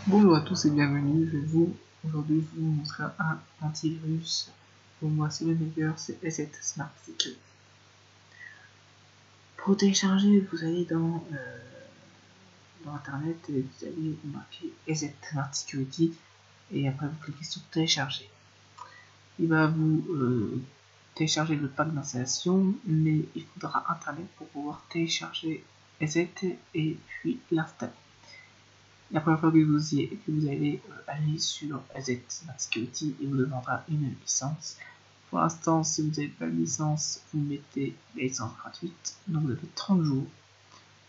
Bonjour à tous et bienvenue, je vais aujourd'hui vous montrer un antivirus. Pour moi c'est le meilleur, c'est EZ Smart Security. Pour télécharger, vous allez dans internet et vous allez marquer EZ Smart Security et après vous cliquez sur télécharger. Il va vous télécharger le pack d'installation, mais il faudra internet pour pouvoir télécharger EZ et puis l'installer. La première fois que vous allez aller sur EZ Smart Security, il vous demandera une licence. Pour l'instant, si vous n'avez pas de licence, vous mettez la licence gratuite. Donc vous avez 30 jours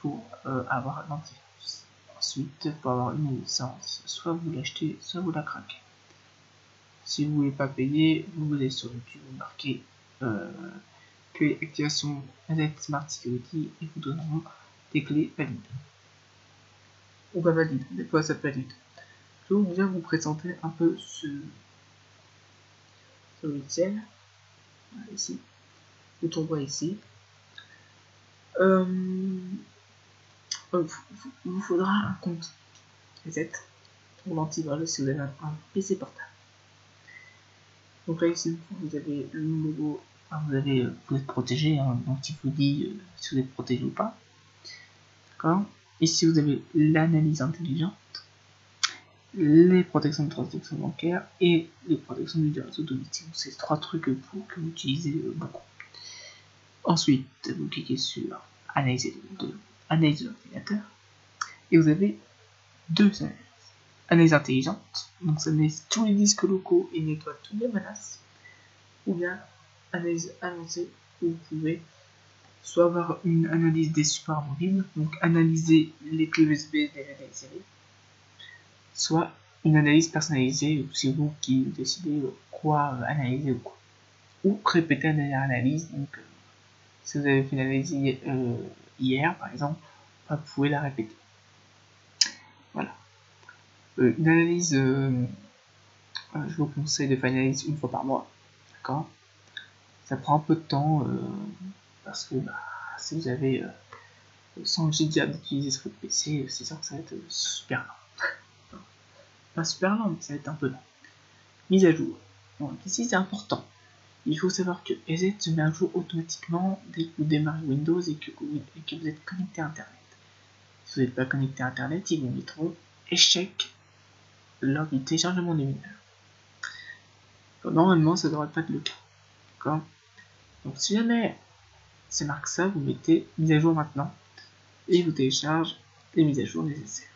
pour avoir l'antivirus. Ensuite, pour avoir une licence, soit vous l'achetez, soit vous la craquez. Si vous ne voulez pas payer, vous allez sur YouTube, vous marquez clé activation EZ Smart Security et vous donneront des clés valides. Ou pas valide, des fois ça valide. Je vais bien vous présenter un peu ce logiciel. Ici, le tournoi ici. Il vous faudra un compte EZ pour l'antivirus si vous avez un PC portable. Donc là ici vous avez le logo, vous êtes protégé, hein, donc il vous dit si vous êtes protégé ou pas. D'accord. Ici vous avez l'analyse intelligente, les protections de transactions bancaires et les protections du réseau domestique. C'est 3 trucs que vous utilisez beaucoup. Ensuite, vous cliquez sur analyse de l'ordinateur et vous avez deux analyses. Analyse intelligente, donc ça analyse tous les disques locaux et nettoie toutes les menaces, ou bien analyse avancée où vous pouvez soit avoir une analyse des supports mobiles, donc analyser les clés USB des séries, soit une analyse personnalisée, c'est vous qui décidez quoi analyser ou quoi, ou répéter la dernière analyse. Donc si vous avez fait une analyse hier par exemple, vous pouvez la répéter. Voilà. Une analyse, je vous conseille de faire une analyse une fois par mois, d'accord. Ça prend un peu de temps parce que si vous avez 100 Go d'utiliser sur votre PC, c'est sûr que ça va être super lent. Pas super lent, mais ça va être un peu lent. Mise à jour. Donc ici c'est important. Il faut savoir que EZ se met à jour automatiquement dès que vous démarrez Windows et que vous êtes connecté à Internet. Si vous n'êtes pas connecté à Internet, ils vous mettront échec lors du téléchargement des mineurs. Normalement, ça ne devrait pas être le cas. D'accord. Donc si jamais c'est marqué ça, vous mettez mise à jour maintenant et vous téléchargez les mises à jour nécessaires.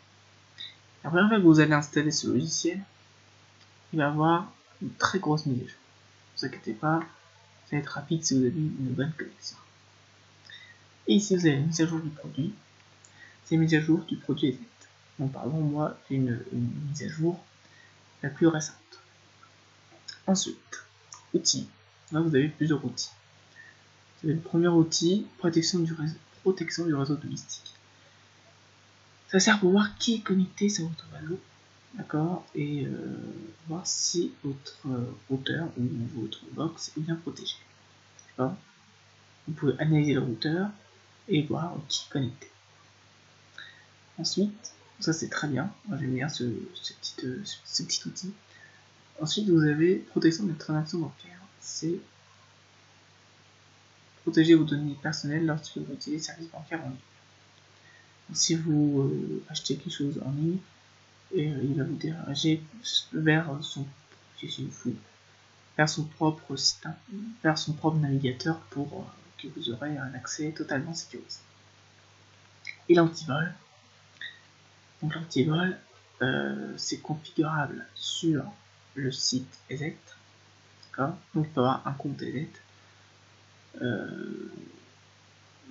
La première fois que vous allez installer ce logiciel, il va avoir une très grosse mise à jour. Ne vous inquiétez pas, ça va être rapide si vous avez une bonne connexion. Et ici, vous avez la mise à jour du produit. C'est la mise à jour du produit EZ. Donc, pardon, moi, j'ai une mise à jour la plus récente. Ensuite, outils. Là, vous avez plusieurs outils. Vous avez le premier outil, protection du réseau domestique. Ça sert pour voir qui est connecté sur votre réseau, d'accord, et voir si votre routeur ou votre box est bien protégé. D'accord. Vous pouvez analyser le routeur et voir qui est connecté. Ensuite, ça c'est très bien, moi j'aime bien ce petit outil. Ensuite, vous avez protection des transactions bancaires. C'est protéger vos données personnelles lorsque vous utilisez les services bancaires en ligne. Donc, si vous achetez quelque chose en ligne, et il va vous diriger vers son propre site, vers son propre navigateur pour que vous aurez un accès totalement sécurisé. Et l'antivol. Donc l'antivol, c'est configurable sur le site EZ. D'accord. Donc il peut avoir un compte EZ.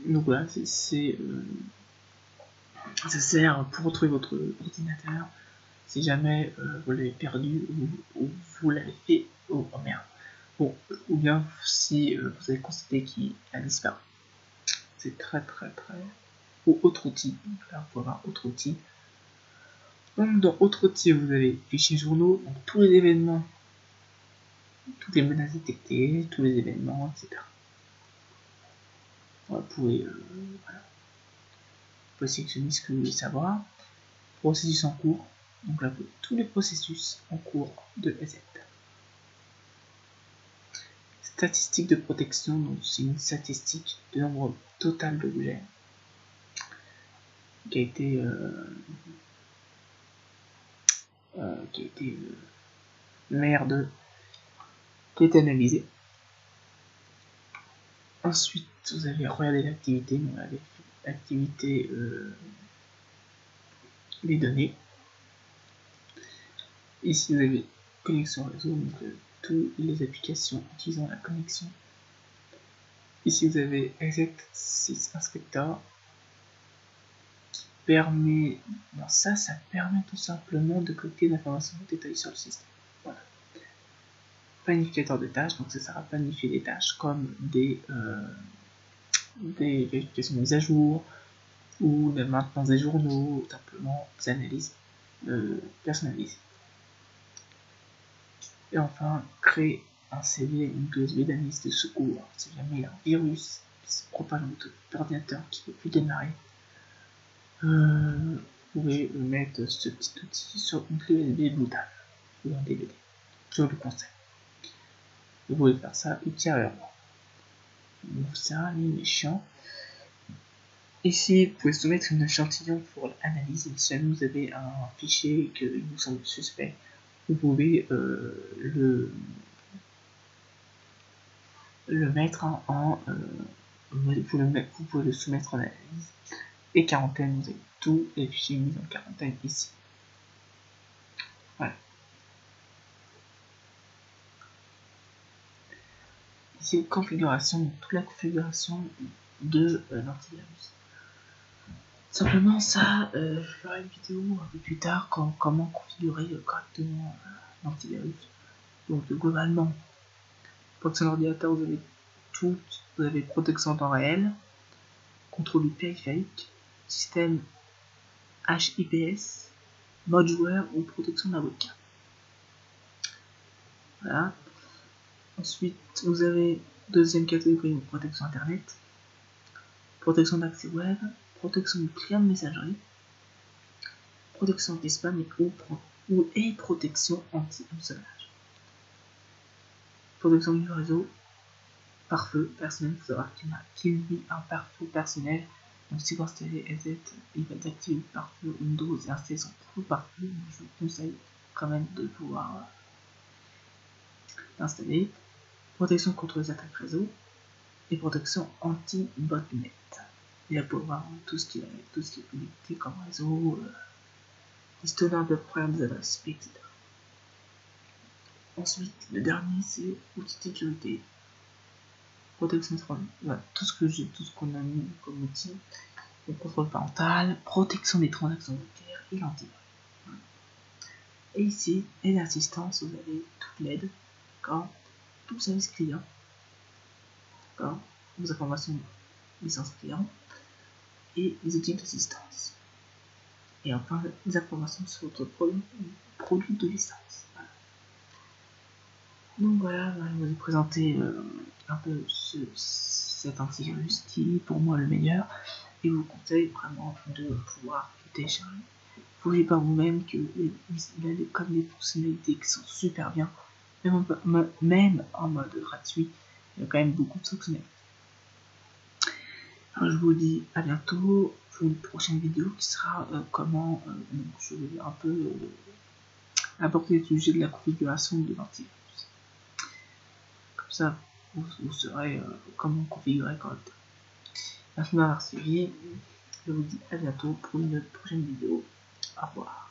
Donc voilà, ça sert pour retrouver votre ordinateur si jamais vous l'avez perdu ou vous l'avez fait oh merde. Bon, ou bien si vous avez constaté qu'il a disparu. C'est très. Ou autre outil. Donc là, on peut avoir autre outil. Donc dans autre outil, vous avez fichiers journaux, donc tous les événements, toutes les menaces détectées, tous les événements, etc. Vous pouvez sélectionner ce que vous voulez savoir. Processus en cours, Donc là, vous avez tous les processus en cours de EZ. Statistique de protection, donc c'est une statistique de nombre total d'objets qui a été merde, qui a été analysé. Ensuite, vous allez regarder l'activité, donc l'activité des données. Ici, vous avez connexion réseau, donc toutes les applications utilisant la connexion. Ici, vous avez EZ6 Inspector qui permet, bon, ça permet tout simplement de collecter l'information détaillée sur le système. Voilà. Planificateur de tâches, donc ça sert à planifier des tâches comme des vérifications de mise à jour ou de maintenance des journaux, ou simplement des analyses personnalisées. Et enfin, créer un CV, une clé USB d'analyse de secours. Si jamais il y a un virus qui se propage dans votre ordinateur qui ne peut plus démarrer, vous pouvez mettre ce petit outil sur une clé USB bootable ou un DVD. Je vous le conseille. Vous pouvez faire ça ultérieurement. Donc ça, il est chiant. Ici, vous pouvez soumettre une échantillon pour l'analyse. Si jamais vous avez un fichier qui vous semble suspect, vous pouvez le mettre vous pouvez le soumettre en analyse. Et quarantaine, vous avez tous les fichiers mis en quarantaine ici. Voilà. Ici, configuration, toute la configuration de l'antivirus. Simplement ça, je ferai une vidéo un peu plus tard comment configurer correctement l'antivirus. Donc globalement, pour son ordinateur, vous avez vous avez protection en temps réel, contrôle du périphérique, système HIPS, mode joueur ou protection de la webcam. Voilà. Ensuite, vous avez deuxième catégorie, protection internet, protection d'accès web, protection du client de messagerie, protection anti-spam et protection anti-hameçonnage. Protection du réseau, pare-feu personnel, il faut savoir qu'il vit un pare-feu personnel. Donc si vous installez EZ, il va désactiver le pare-feu Windows et installer son propre pare-feu. Je vous conseille quand même de pouvoir l'installer. Protection contre les attaques réseau et protection anti-botnet. Il va pouvoir tout ce qui est connecté comme réseau, gestionnaire de problèmes d'adresse IP, etc. Ensuite, le dernier c'est outil de sécurité. Protection voilà, tout ce qu'on a mis comme outil, le contrôle parental, protection des transactions bancaires et l'antivirus. Voilà. Et ici, aide assistance, vous avez toute l'aide, tout service client, vos informations licence client et les outils d'assistance. Et enfin, les informations sur votre produit de licence. Voilà. Donc voilà, je vous ai présenté un peu cet antivirus qui est pour moi le meilleur et vous conseille vraiment de pouvoir le télécharger. Vous voyez par vous-même qu'il a comme des fonctionnalités qui sont super bien, même en mode gratuit, il y a quand même beaucoup de fonctionnalités. Alors je vous dis à bientôt pour une prochaine vidéo qui sera comment je vais un peu aborder le sujet de la configuration de l'antivirus. Comme ça, vous saurez comment configurer correctement. Merci de m'avoir suivi. Je vous dis à bientôt pour une prochaine vidéo. Au revoir.